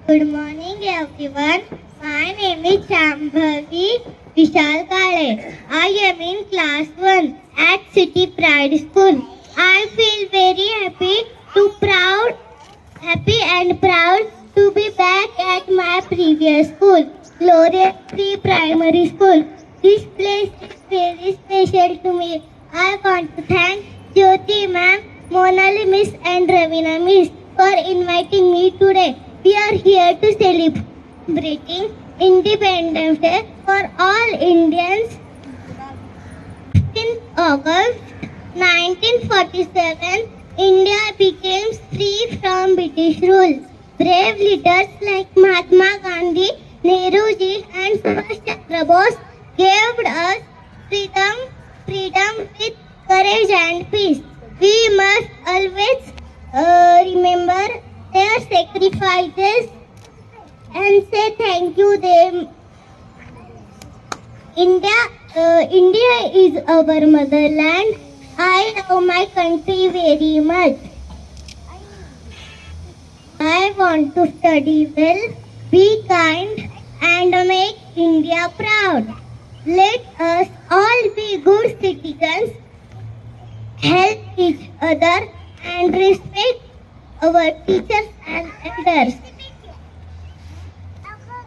Good morning, everyone. My name is Shambhavi Vishal Kale. I am in class 1 at City Pride School. I feel very happy and proud to be back at my previous school, Glorious Free Primary School. This place is very special to me. I want to thank Jyoti ma'am, Monali miss and Ravina miss for inviting me today. We are here to celebrating Independence Day for all Indians. In August 1947, India became free from British rule. Brave leaders like Mahatma Gandhi, Nehruji, and Subhash Chandra Bose gave us freedom with courage and peace. We must always remember their sacrifices and say thank you them. India is our motherland. I love my country very much. I want to study well, be kind, and make India proud. Let us all be good citizens, help each other, and respect our teachers and elders.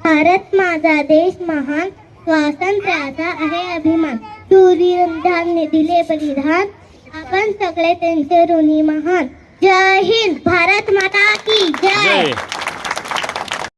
Bharat माझा देश महान, स्वातंत्र्याचा आहे अभिमान. सूर्यधान्य दिले बलिदान, आपण सगळे त्यांचे ऋणी महान. जय हिंद, भारत माता की जय.